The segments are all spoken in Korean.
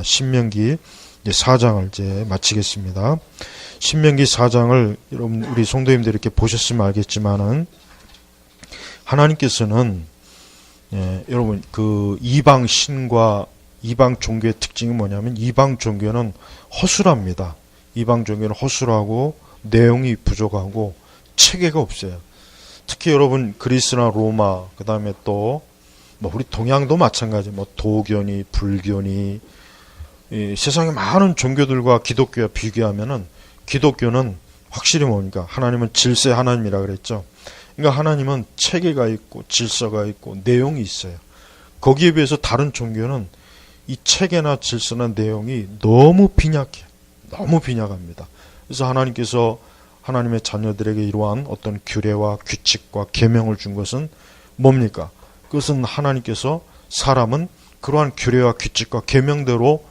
신명기 4장을 이제 마치겠습니다. 신명기 4장을 여러분 우리 성도님들 이렇게 보셨으면 알겠지만은 하나님께서는 여러분 그 이방 신과 이방 종교의 특징이 뭐냐면 이방 종교는 허술합니다. 이방 종교는 허술하고 내용이 부족하고 체계가 없어요. 특히 여러분 그리스나 로마 그 다음에 또 뭐 우리 동양도 마찬가지 뭐 도교니 불교니 이 세상에 많은 종교들과 기독교와 비교하면은 기독교는 확실히 뭡니까? 하나님은 질서의 하나님이라 그랬죠. 그러니까 하나님은 체계가 있고 질서가 있고 내용이 있어요. 거기에 비해서 다른 종교는 이 체계나 질서나 내용이 너무 빈약해요. 너무 빈약합니다. 그래서 하나님께서 하나님의 자녀들에게 이러한 어떤 규례와 규칙과 계명을 준 것은 뭡니까? 그것은 하나님께서 사람은 그러한 규례와 규칙과 계명대로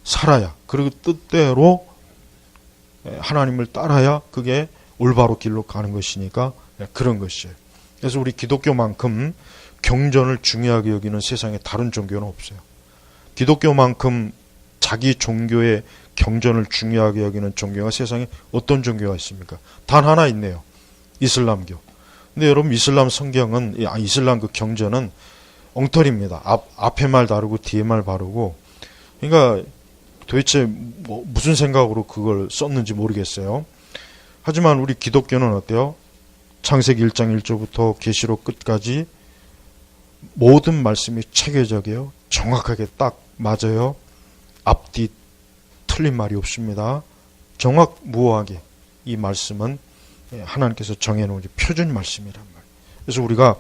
살아야, 그리고 뜻대로 하나님을 따라야 그게 올바로 길로 가는 것이니까 그런 것이에요. 그래서 우리 기독교만큼 경전을 중요하게 여기는 세상에 다른 종교는 없어요. 기독교만큼 자기 종교의 경전을 중요하게 여기는 종교가 세상에 어떤 종교가 있습니까? 단 하나 있네요. 이슬람교. 근데 여러분 이슬람 성경은 이슬람 그 경전은 엉터리입니다. 앞에 말 다르고 뒤에 말 바르고. 그러니까 도대체 무슨 생각으로 그걸 썼는지 모르겠어요. 하지만 우리 기독교는 어때요? 창세기 1장 1절부터 계시록 끝까지 모든 말씀이 체계적이에요. 정확하게 딱 맞아요. 앞뒤 틀린 말이 없습니다. 정확무오하게 이 말씀은 하나님께서 정해놓은 표준 말씀이란 말이에요. 그래서 우리가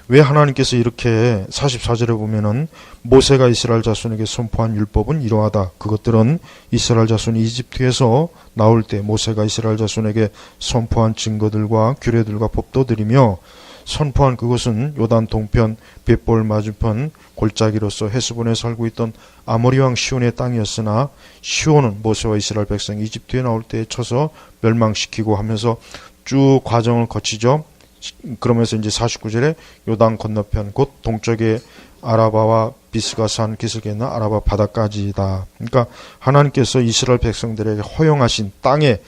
왜 하나님께서 이렇게 44절에 보면은 모세가 이스라엘 자손에게 선포한 율법은 이러하다. 그것들은 이스라엘 자손이 이집트에서 나올 때 모세가 이스라엘 자손에게 선포한 증거들과 규례들과 법도들이며 선포한 그것은 요단 동편 벳볼 맞은편 골짜기로서 헤스본에 살고 있던 아모리 왕 시온의 땅이었으나 시온은 모세와 이스라엘 백성이 이집트에 나올 때에 쳐서 멸망시키고 하면서 쭉 과정을 거치죠. 그러면서 이제 49절에 요단 건너편 곧 동쪽의 아라바와 비스가 산 기슭에 있는 아라바 바다까지다. 그러니까 하나님께서 이스라엘 백성들에게 허용하신 땅의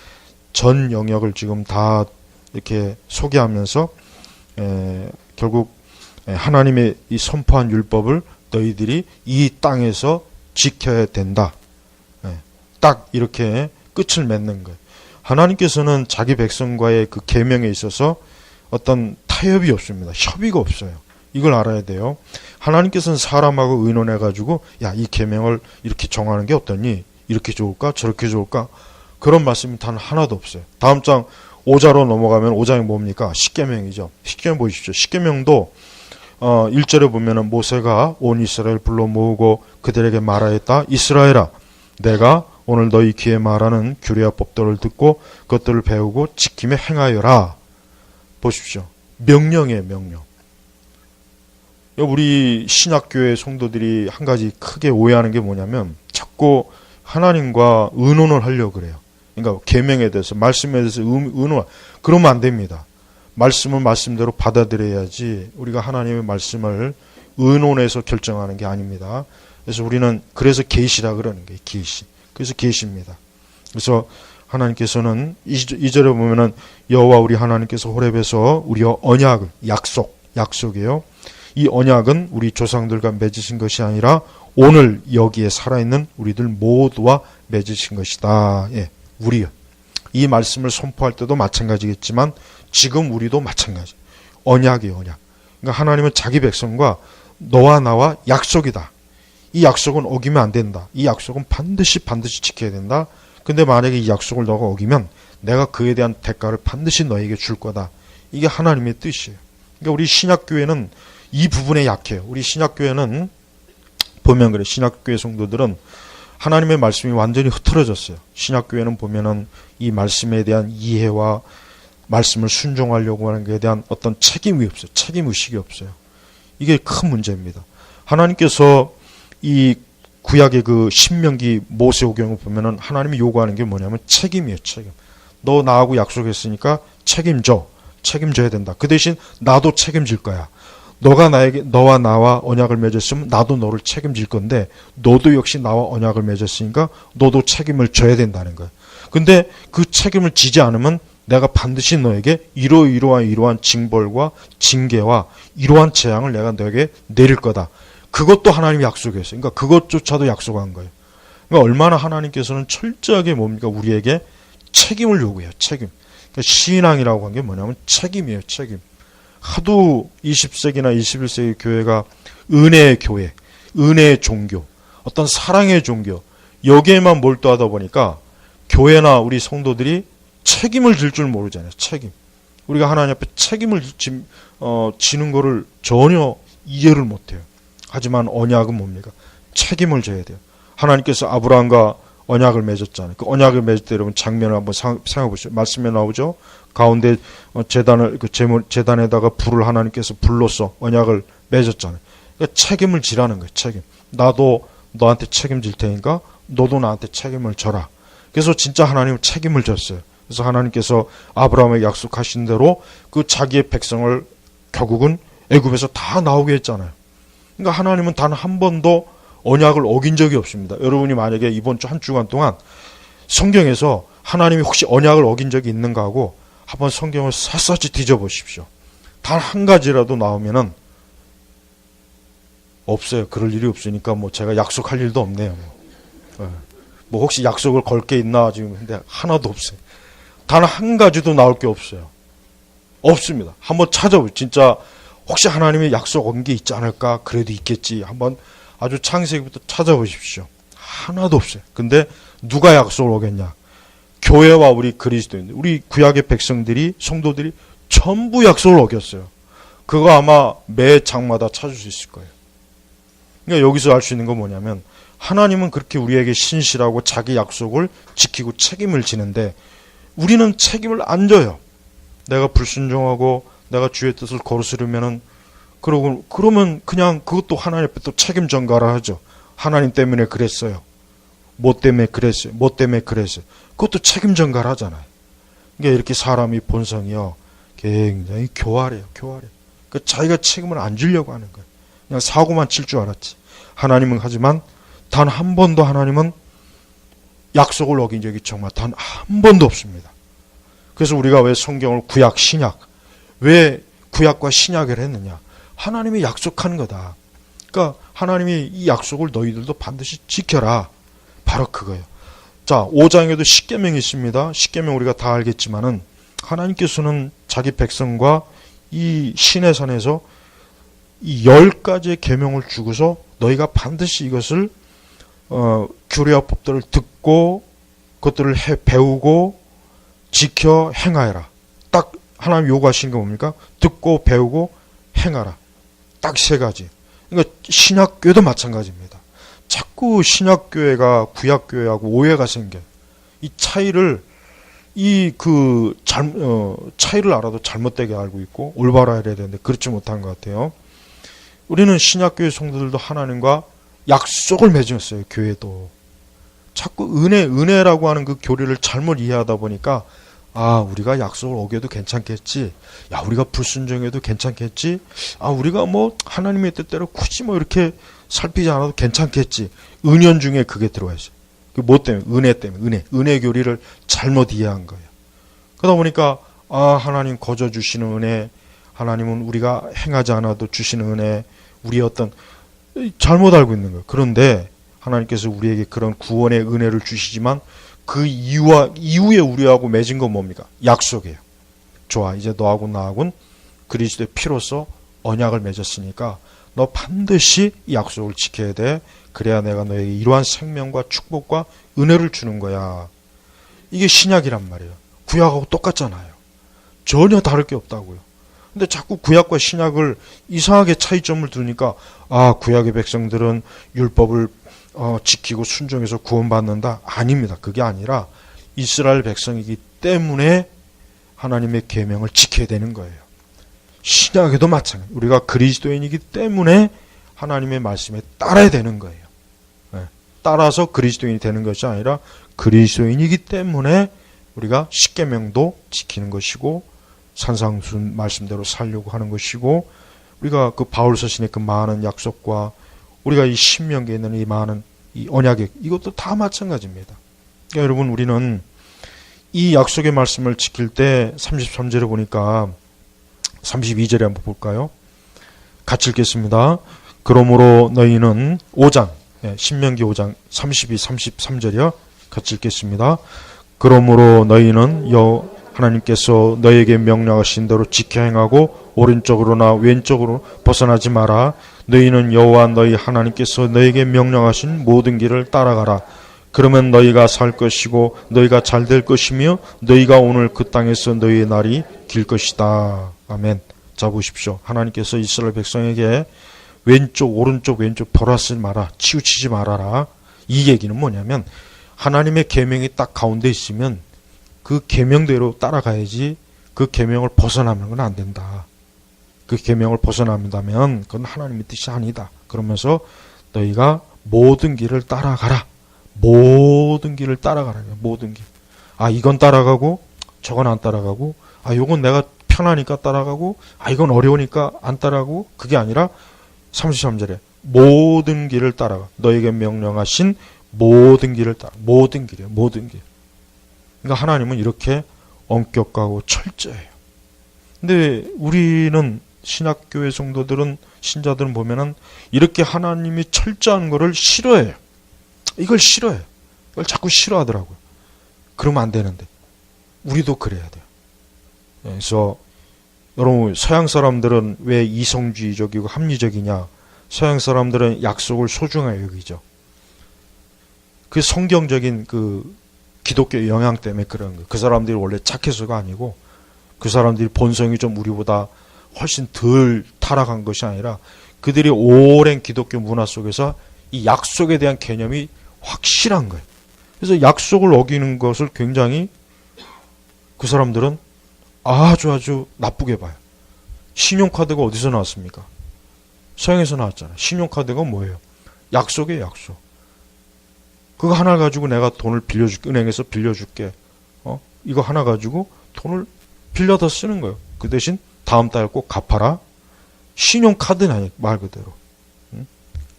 전 영역을 지금 다 이렇게 소개하면서 결국 하나님의 이 선포한 율법을 너희들이 이 땅에서 지켜야 된다. 딱 이렇게 끝을 맺는 거예요. 하나님께서는 자기 백성과의 그 계명에 있어서 어떤 타협이 없습니다. 협의가 없어요. 이걸 알아야 돼요. 하나님께서는 사람하고 의논해가지고 야, 이 계명을 이렇게 정하는 게 어떠니? 이렇게 좋을까? 저렇게 좋을까? 그런 말씀이 단 하나도 없어요. 다음 장 5자로 넘어가면 5장이 뭡니까? 십계명이죠. 십계명 보십시오. 십계명도 1절에 보면은 모세가 온 이스라엘 불러 모으고 그들에게 말하였다. 이스라엘아, 내가 오늘 너희 귀에 말하는 규례와 법도를 듣고 그것들을 배우고 지키며 행하여라. 보십시오. 명령이에요, 명령. 우리 신약교회 성도들이 한 가지 크게 오해하는 게 뭐냐면 자꾸 하나님과 의논을 하려고 그래요. 그러니까 계명에 대해서 말씀에 대해서 의논 그러면 안 됩니다. 말씀은 말씀대로 받아들여야지 우리가 하나님의 말씀을 의논해서 결정하는 게 아닙니다. 그래서 우리는 그래서 계시라 그러는 거예요. 계시. 그래서 계시입니다. 그래서 하나님께서는 2절에 보면은 여호와 우리 하나님께서 호렙에서 우리와 언약을 약속이에요. 이 언약은 우리 조상들과 맺으신 것이 아니라 오늘 여기에 살아있는 우리들 모두와 맺으신 것이다. 예, 우리요. 이 말씀을 선포할 때도 마찬가지겠지만 지금 우리도 마찬가지. 언약이에요, 언약. 그러니까 하나님은 자기 백성과 너와 나와 약속이다. 이 약속은 어기면 안 된다. 이 약속은 반드시 지켜야 된다. 근데 만약에 이 약속을 너가 어기면 내가 그에 대한 대가를 반드시 너에게 줄 거다. 이게 하나님의 뜻이에요. 그러니까 우리 신약교회는 이 부분에 약해요. 우리 신약교회는 보면 그래. 신약교회 성도들은 하나님의 말씀이 완전히 흐트러졌어요. 신약교회는 보면은 이 말씀에 대한 이해와 말씀을 순종하려고 하는 것에 대한 어떤 책임이 없어요. 책임의식이 없어요. 이게 큰 문제입니다. 하나님께서 이 구약의 그 신명기 모세오경을 보면은 하나님이 요구하는 게 뭐냐면 책임이에요, 책임. 너 나하고 약속했으니까 책임져야 된다. 그 대신 나도 책임질 거야. 너와 나와 언약을 맺었으면 나도 너를 책임질 건데 너도 역시 나와 언약을 맺었으니까 너도 책임을 져야 된다는 거예요. 근데 그 책임을 지지 않으면 내가 반드시 너에게 이러한 징벌과 징계와 이러한 재앙을 내가 너에게 내릴 거다. 그것도 하나님이 약속했어요. 그러니까 그것조차도 약속한 거예요. 그러니까 얼마나 하나님께서는 철저하게 뭡니까? 우리에게 책임을 요구해요. 책임. 그러니까 신앙이라고 한 게 뭐냐면 책임이에요. 책임. 하도 20세기나 21세기 교회가 은혜의 교회, 은혜의 종교, 어떤 사랑의 종교 여기에만 몰두하다 보니까 교회나 우리 성도들이 책임을 질 줄 모르잖아요. 책임. 우리가 하나님 앞에 책임을 지는 거를 전혀 이해를 못해요. 하지만 언약은 뭡니까? 책임을 져야 돼요. 하나님께서 아브라함과 언약을 맺었잖아요. 그 언약을 맺을 때 여러분 장면을 한번 생각해 보시죠. 말씀에 나오죠. 가운데 제단에다가 불을 하나님께서 불로써 언약을 맺었잖아요. 그러니까 책임을 지라는 거예요. 책임. 나도 너한테 책임질 테니까 너도 나한테 책임을 져라. 그래서 진짜 하나님은 책임을 졌어요. 그래서 하나님께서 아브라함에게 약속하신 대로 그 자기의 백성을 결국은 애굽에서 다 나오게 했잖아요. 그러니까 하나님은 단 한 번도 언약을 어긴 적이 없습니다. 여러분이 만약에 이번 주 한 주간 동안 성경에서 하나님이 혹시 언약을 어긴 적이 있는가 하고 한번 성경을 샅샅이 뒤져보십시오. 단 한 가지라도 나오면은 없어요. 그럴 일이 없으니까 뭐 제가 약속할 일도 없네요. 뭐 혹시 약속을 걸 게 있나 지금. 근데 하나도 없어요. 단 한 가지도 나올 게 없어요. 없습니다. 한번 찾아보세요. 진짜 혹시 하나님이 약속 온 게 있지 않을까? 그래도 있겠지. 한번 아주 창세기부터 찾아보십시오. 하나도 없어요. 근데 누가 약속을 오겠냐? 교회와 우리 그리스도인, 우리 구약의 백성들이, 성도들이 전부 약속을 어겼어요. 그거 아마 매 장마다 찾을 수 있을 거예요. 그러니까 여기서 알 수 있는 건 뭐냐면 하나님은 그렇게 우리에게 신실하고 자기 약속을 지키고 책임을 지는데 우리는 책임을 안 져요. 내가 불순종하고 내가 주의 뜻을 거스르면은 그러면 그냥 그것도 하나님 앞에 또 책임 전가를 하죠. 하나님 때문에 그랬어요. 뭐 때문에 그랬어요. 뭐 때문에 그랬어요. 그것도 책임 전가를 하잖아요. 그러니까 이렇게 사람이 본성이요. 굉장히 교활해요. 교활해. 그러니까 자기가 책임을 안 지려고 하는 거예요. 그냥 사고만 칠 줄 알았지. 하나님은 하지만 단 한 번도 하나님은 약속을 어긴 적이 정말 단 한 번도 없습니다. 그래서 우리가 왜 성경을 구약, 신약, 왜 구약과 신약을 했느냐? 하나님이 약속한 거다. 그러니까 하나님이 이 약속을 너희들도 반드시 지켜라. 바로 그거예요. 자, 5장에도 십계명이 있습니다. 십계명 우리가 다 알겠지만은 하나님께서는 자기 백성과 이 시내산에서 이 10가지의 계명을 주고서 너희가 반드시 이것을 규례와 법들을 듣고 그것들을 배우고 지켜 행하여라. 딱 하나님 요구하시는 게 뭡니까? 듣고 배우고 행하라. 딱 3가지. 그러니까 신약교회도 마찬가지입니다. 자꾸 신약교회가 구약교회하고 오해가 생겨. 이 차이를 차이를 알아도 잘못되게 알고 있고 올바로 해야 되는데 그렇지 못한 것 같아요. 우리는 신약교회 성도들도 하나님과 약속을 맺었어요. 교회도. 자꾸 은혜라고 하는 그 교리를 잘못 이해하다 보니까 우리가 약속을 어겨도 괜찮겠지. 우리가 불순종해도 괜찮겠지. 우리가 뭐 하나님의 뜻대로 굳이 뭐 이렇게 살피지 않아도 괜찮겠지. 은연중에 그게 들어와 있어요. 뭐 때문에? 은혜 때문에. 은혜 교리를 잘못 이해한 거예요. 그러다 보니까 하나님 거저 주시는 은혜, 하나님은 우리가 행하지 않아도 주시는 은혜, 우리의 어떤 잘못 알고 있는 거예요. 그런데 하나님께서 우리에게 그런 구원의 은혜를 주시지만 그 이후에 우리하고 맺은 건 뭡니까? 약속이에요. 좋아, 이제 너하고 나하고는 그리스도의 피로써 언약을 맺었으니까 너 반드시 이 약속을 지켜야 돼. 그래야 내가 너에게 이러한 생명과 축복과 은혜를 주는 거야. 이게 신약이란 말이에요. 구약하고 똑같잖아요. 전혀 다를 게 없다고요. 근데 자꾸 구약과 신약을 이상하게 차이점을 두니까 구약의 백성들은 율법을 지키고 순종해서 구원받는다. 아닙니다. 그게 아니라 이스라엘 백성이기 때문에 하나님의 계명을 지켜야 되는 거예요. 신약에도 마찬가지예요. 우리가 그리스도인이기 때문에 하나님의 말씀에 따라야 되는 거예요. 따라서 그리스도인이 되는 것이 아니라 그리스도인이기 때문에 우리가 십계명도 지키는 것이고 산상순 말씀대로 살려고 하는 것이고 우리가 그 바울 서신의 그 많은 약속과 우리가 이 신명기에 있는 이 많은 이 언약의 이것도 다 마찬가지입니다. 그러니까 여러분 우리는 이 약속의 말씀을 지킬 때 33절에 보니까 32절에 한번 볼까요? 같이 읽겠습니다. 그러므로 너희는 5장 신명기 5장 32, 33절이요. 같이 읽겠습니다. 그러므로 너희는 하나님께서 너희에게 명령하신 대로 지켜 행하고 오른쪽으로나 왼쪽으로 벗어나지 마라. 너희는 여호와 너희 하나님께서 너희에게 명령하신 모든 길을 따라가라. 그러면 너희가 살 것이고 너희가 잘 될 것이며 너희가 오늘 그 땅에서 너희의 날이 길 것이다. 아멘. 자 보십시오. 하나님께서 이스라엘 백성에게 왼쪽 오른쪽 왼쪽 벌하지 마라. 치우치지 말아라. 이 얘기는 뭐냐면 하나님의 계명이 딱 가운데 있으면 그 계명대로 따라가야지 그 계명을 벗어나면 건 안 된다. 그 계명을 벗어난다면 그건 하나님의 뜻이 아니다. 그러면서 너희가 모든 길을 따라가라. 모든 길을 따라가라. 모든 길. 아 이건 따라가고 저건 안 따라가고 아 이건 내가 편하니까 따라가고 아 이건 어려우니까 안 따라가고 그게 아니라 33절에 모든 길을 따라가. 너에게 명령하신 모든 길을 따라. 모든 길이에요. 모든 길. 그러니까 하나님은 이렇게 엄격하고 철저해요. 근데 우리는 신약교회 성도들은 신자들은 보면은 이렇게 하나님이 철저한 거를 싫어해요. 이걸 싫어해요. 이걸 자꾸 싫어하더라고요. 그러면 안 되는데 우리도 그래야 돼요. 그래서 여러분 서양 사람들은 왜 이성주의적이고 합리적이냐? 서양 사람들은 약속을 소중하게 여기죠. 그 성경적인 그 기독교 영향 때문에 그런 거예요. 그 사람들이 원래 착해서가 아니고 그 사람들이 본성이 좀 우리보다 훨씬 덜 타락한 것이 아니라 그들이 오랜 기독교 문화 속에서 이 약속에 대한 개념이 확실한 거예요. 그래서 약속을 어기는 것을 굉장히 그 사람들은 아주 나쁘게 봐요. 신용카드가 어디서 나왔습니까? 서양에서 나왔잖아요. 신용카드가 뭐예요? 약속이에요, 약속. 그거 하나 가지고 내가 돈을 빌려줄게. 은행에서 빌려줄게. 이거 하나 가지고 돈을 빌려다 쓰는 거예요. 그 대신 다음 달 꼭 갚아라. 신용카드는 아니에요. 말 그대로.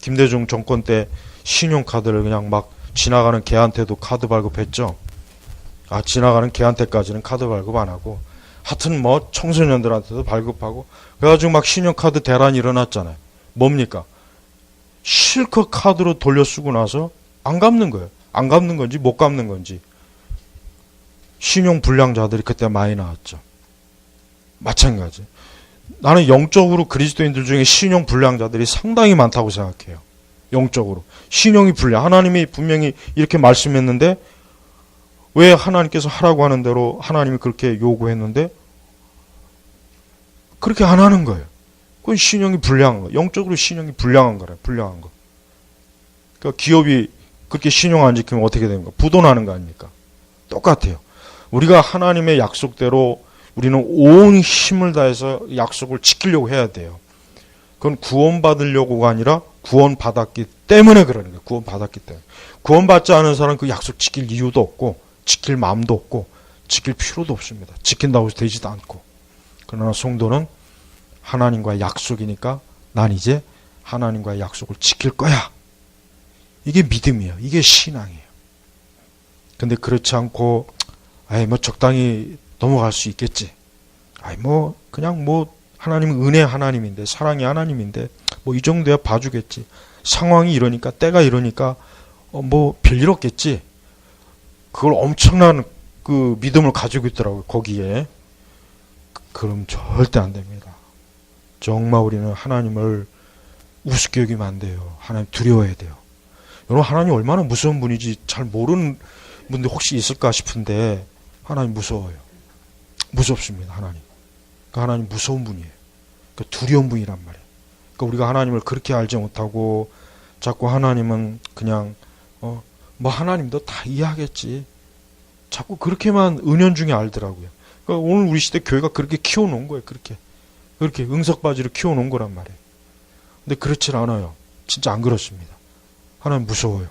김대중 정권 때 신용카드를 그냥 막 지나가는 개한테도 카드 발급했죠. 아, 지나가는 개한테까지는 카드 발급 안 하고 하여튼 뭐 청소년들한테도 발급하고 그래가지고 막 신용카드 대란이 일어났잖아요. 뭡니까? 실컷 카드로 돌려 쓰고 나서 안 갚는 거예요. 안 갚는 건지 못 갚는 건지. 신용 불량자들이 그때 많이 나왔죠. 마찬가지. 나는 영적으로 그리스도인들 중에 신용 불량자들이 상당히 많다고 생각해요. 영적으로. 신용이 불량. 하나님이 분명히 이렇게 말씀했는데 왜 하나님께서 하라고 하는 대로 하나님이 그렇게 요구했는데 그렇게 안 하는 거예요. 그건 신용이 불량한 거예요. 영적으로 신용이 불량한 거래요. 불량한 거. 그러니까 기업이 그렇게 신용 안 지키면 어떻게 되는 거? 부도나는 거 아닙니까? 똑같아요. 우리가 하나님의 약속대로 우리는 온 힘을 다해서 약속을 지키려고 해야 돼요. 그건 구원받으려고가 아니라 구원받았기 때문에 그러는 거예요. 구원받았기 때문에. 구원받지 않은 사람은 그 약속 지킬 이유도 없고 지킬 마음도 없고 지킬 필요도 없습니다. 지킨다고 해서 되지도 않고. 그러나 성도는 하나님과의 약속이니까 난 이제 하나님과의 약속을 지킬 거야. 이게 믿음이에요. 이게 신앙이에요. 근데 그렇지 않고 뭐 적당히 넘어갈 수 있겠지. 그냥 하나님은 은혜 하나님인데 사랑이 하나님인데 이 정도야 봐주겠지. 상황이 이러니까 때가 이러니까 별일 없겠지. 그걸 엄청난 그 믿음을 가지고 있더라고요. 거기에. 그럼 절대 안 됩니다. 정말 우리는 하나님을 우습게 여기면 안 돼요. 하나님 두려워해야 돼요. 여러분 하나님 얼마나 무서운 분인지 잘 모르는 분들 혹시 있을까 싶은데 하나님 무서워요. 무섭습니다. 하나님. 그러니까 하나님 무서운 분이에요. 그러니까 두려운 분이란 말이에요. 그러니까 우리가 하나님을 그렇게 알지 못하고 자꾸 하나님은 그냥 하나님도 다 이해하겠지. 자꾸 그렇게만 은연중에 알더라고요. 그러니까 오늘 우리 시대 교회가 그렇게 키워놓은 거예요. 그렇게 응석바지로 키워놓은 거란 말이에요. 근데 그렇진 않아요. 진짜 안 그렇습니다. 하나님 무서워요.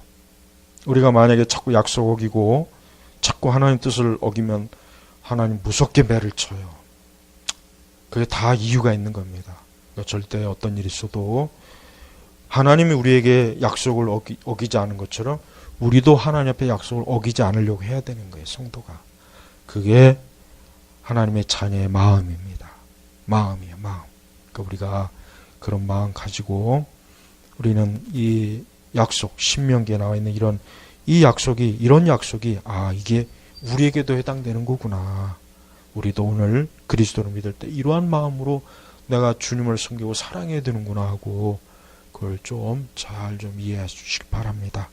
우리가 만약에 자꾸 약속 어기고 자꾸 하나님 뜻을 어기면 하나님 무섭게 매를 쳐요. 그게 다 이유가 있는 겁니다. 그러니까 절대 어떤 일이 있어도 하나님이 우리에게 약속을 어기지 않은 것처럼 우리도 하나님 앞에 약속을 어기지 않으려고 해야 되는 거예요, 성도가. 그게 하나님의 자녀의 마음입니다. 마음이에요, 마음. 그러니까 우리가 그런 마음 가지고 우리는 이 약속, 신명기에 나와 있는 이런 약속이 이게 우리에게도 해당되는 거구나. 우리도 오늘 그리스도를 믿을 때 이러한 마음으로 내가 주님을 섬기고 사랑해야 되는구나 하고 그걸 좀 잘 좀 이해해 주시기 바랍니다.